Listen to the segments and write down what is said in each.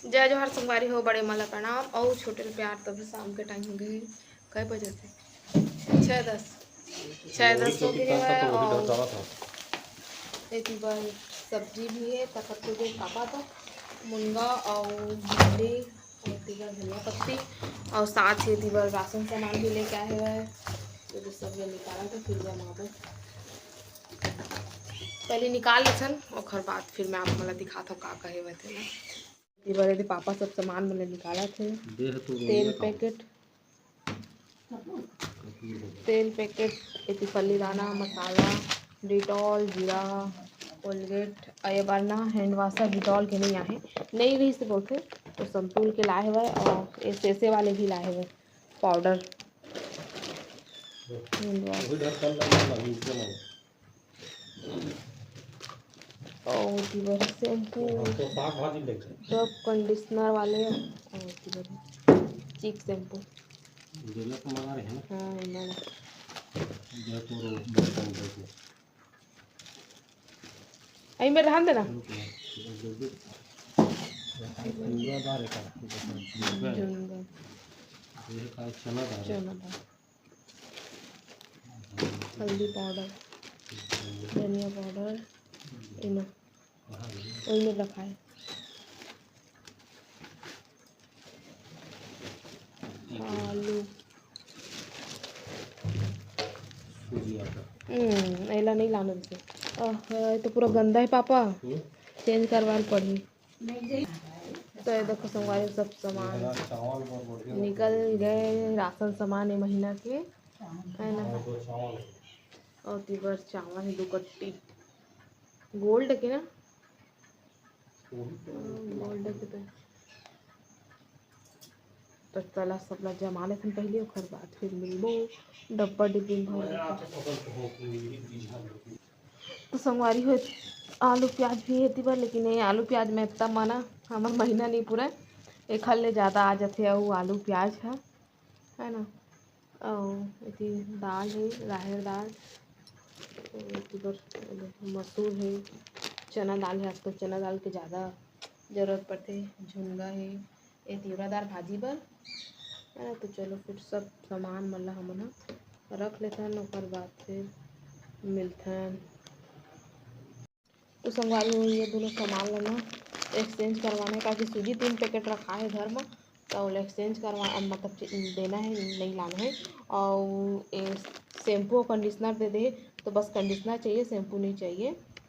जय जोहर संगवारी हो, बड़े मला प्रणाम और छोटे प्यार। तभी शाम के टाइम हो गए, कई बजे थे 6:10 हो गए है। और एक बार सब्जी भी है, तखत को कापा था मुनगा और भिंडी और धनिया पत्ती, और साथ ही तीबर राशन सामान भी लेके आए हुए है। तो सब ये निकाला था, फिर जमा पहले निकाल लेसन और बाद फिर मैं आप मला दिखाता हूँ का कहे हुए थे ना। तीबर यदि पापा सब सामान मैंने निकाला थे। तेल पैकेट इति फली दाना, मसाला, डिटॉल, जीरा, कोलगेट। ये बार ना हैंड वाशर डिटॉल के नहीं आए, नहीं रही से बोलते तो संतूल के लाए हुए, और ये सेसे वाले भी लाए हुए पाउडर। और शैम्पू, डब कंडीशनर वाले, और चीक शैम्पू। हाँ आई में रहन देना। हल्दी पाउडर, धनिया पाउडर, वही में रखा है। आलू ऐला नहीं लाना से। तो पूरा गंदा है पापा, चेंज करवा पड़ी। तो ये देखो संगवारी सब सामान निकल गए, राशन सामान है महीना के है ना। और तीबर चावल है 2 कट्टी गोल्ड के ना, गोल्ड के। तो चला सब ला जमा लेते पहले, और बाद फिर मिलबो डब्बा डिब्बी भर। तो संगवारी हो आलू प्याज भी है तीबर, लेकिन ये आलू प्याज में इतना माना हमार महीना नहीं पूरा, एक हल ले ज़्यादा आ जाते वो आलू प्याज है ना। और इतनी दाल है, राहर दाल, मसूर है, चना दाल है। आजकल चना दाल के ज़्यादा ज़रूरत पड़ते। झुनगा है, ये तीवरादार भाजी बर है ना। तो चलो फिर सब सामान मतलब हम रख लेते हैं, और बाद फिर मिलते हैं। तो संगवारी हुई ये दोनों सामान लेना एक्सचेंज करवाना है, क्योंकि सूजी 3 पैकेट रखा है घर में, तो एक्सचेंज करवा मतलब देना है, नहीं लाना है। और शैम्पू और कंडीशनर दे दे, तो बस कंडीशनर चाहिए, शैम्पू नहीं चाहिए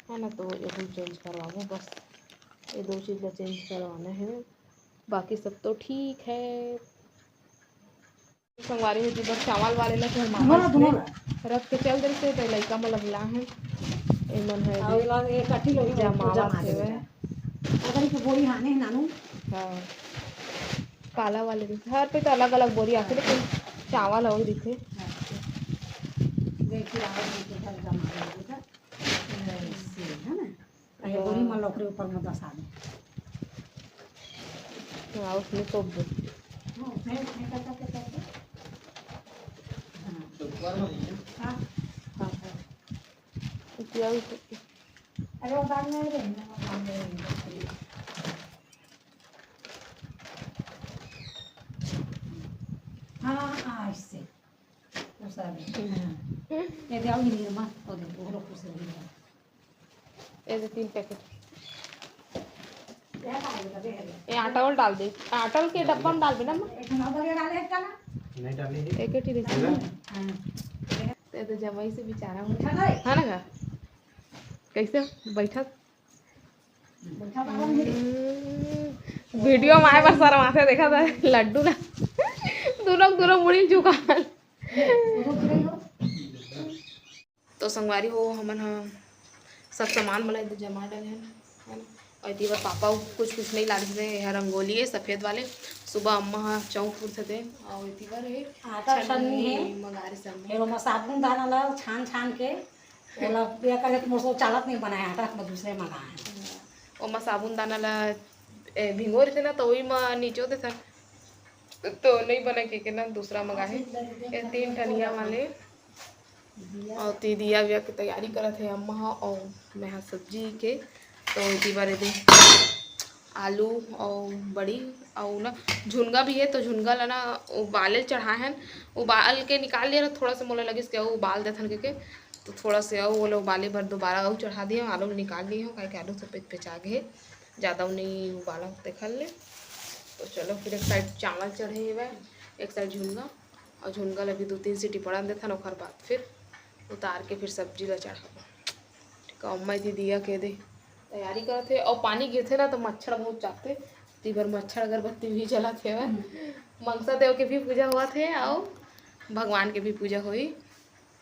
है ना। तो ये चेंज करवाना, बस ये 2 चीज़ का चेंज करवाना है, बाकी सब तो ठीक है। संगवारी हुई बस चावल वाले ला फिर मामा रख के चल देते, तो लड़का में लगला है एमन है जमावा थे। हाँ काला वाले हर पे तो अलग अलग बोरी आते, लेकिन चावल और दिखे उसमें तो ऐसे 3 पैकेट ये आटा और डाल दे, आटा के डब्बा में डाल देना एक ही तो जमाई से बेचारा है ना। कैसे बैठा वीडियो में आए बार सारा माथे देखा था लड्डू ना दोनों मुड़ी चुका। तो संगवारी हो हमन सब सामान मला जमा डाले है ना। और इतनी बार पापा कुछ नहीं ला रहे थे, रंगोली है सफ़ेद वाले। सुबह अम्मा चौक फूटते थे, और इतनी बार है साबुन दाना ला छान छान के चालत नहीं बनाया आटा दूसरे मंगाए। ओमा साबुन दाना ला भिंगो रहे थे ना, तो वही में नीचे होते थे, तो नहीं बना के ना दूसरा मंगाए। 3 ठनिया वाले और दिया विया की तैयारी करत है अम्मा और मैं सब्जी के। तो इतनी बार आलू और बड़ी और ना झुनगा भी है, तो झुनगा ला ना उबाले चढ़ाए हैं, उबाल के निकाल लिया, थोड़ा सा मोला लगे क्या उबाल दे थन के तो थोड़ा से और वो उबाले भर दोबारा और चढ़ा दिए, आलू निकाल लिए हो क्या आलू सफ़ेद पेचा गए ज़्यादा नहीं उबाला देखल ले। तो चलो फिर एक साइड चावल चढ़े हुए, एक साइड झुनगा, और झुनगा लगी 2-3 सीटी पड़ा देथन, और बाद फिर उतार के फिर सब्जी ला चढ़ाबो। ठीक है, अम्मा दी दिया के दे तैयारी करते, और पानी गिरते ना तो मच्छर बहुत जाते, ती भर मच्छर अगरबत्ती भी जला थे, मनसा देव के भी पूजा हुआ थे और भगवान के भी पूजा हुई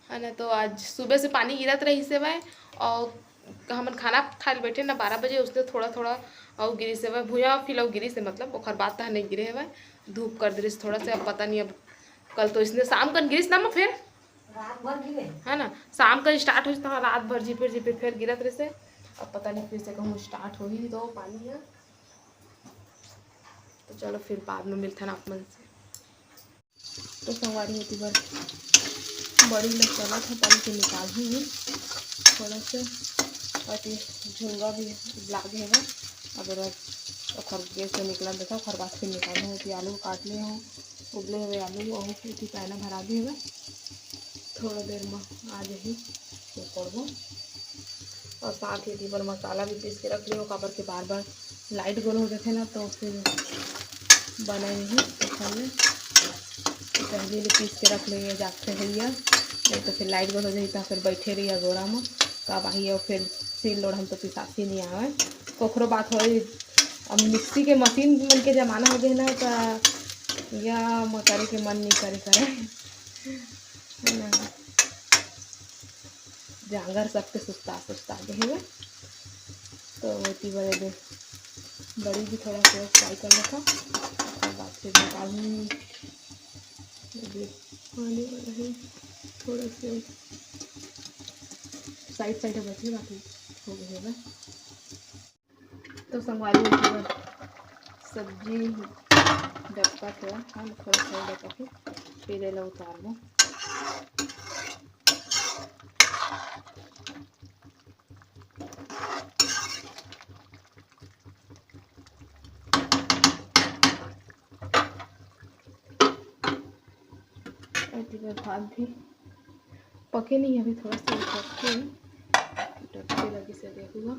है ना। तो आज सुबह से पानी गिरत रही से भाई, और हम खाना खाए बैठे ना 12 बजे, उसने थोड़ा थोड़ा और गिरी से भाई भूया फिर गिरी से मतलब ओखर बात तो नहीं गिरे है भाई, धूप कर दिस थोड़ा से, अब पता नहीं अब कल तो इसने शाम कर गिरीस ना फिर रात भर गिरे है ना, शाम का स्टार्ट हुई तो रात भर झिपिर झिपिर फिर गिरत रहे से, अब पता नहीं फिर से कहूँ स्टार्ट हो ही दो पानी है। तो चलो फिर बाद में मिलते हैं आप मन से। तो संगवारी होती बार बड़ी लग चला था पानी से निकाल ही थोड़ा सा, और झुंगा भी लागे है अगर गैस से निकला देखा खर बात फिर निकालना होती, आलू काट लिए हों उबले हुए आलू और उसी पैना भरा दिए हुए, थोड़ा देर में आ जाही तो करबो। और साथ ही पर मसाला भी पीस के रख लियो, काबर के बार बार लाइट गोल हो जाते ना तो फिर बनाएंगे तो खाने पहले पीस के रख लेंगे जाते भैया, नहीं तो फिर लाइट गोल हो जाए तो फिर बैठे रहिए गोरा में कब आई, और फिर सिल लोड़ हम तो पिसासी नहीं आवे कोखरो बात हो। अब मिक्सी के मशीन मन के ज़माना हो गए ना, तो या करे के मन नहीं करे ना, जांगर सबके सुस्ता गए हुए। तो इतनी बड़े दे बड़ी भी थोड़ा सा फ्राई कर लेता, उसके बाद फिर निकालूँ पानी वाला है थोड़ा से साइड बचे बाकी हो गए होगा। तो संगवारी सब्जी डब्बा थोड़ा हाँ थोड़ा डब्बा फिर ले उतार दो। भात भी पके नहीं, अभी थोड़ा सा पके डब्बे लगी से देखूँगा।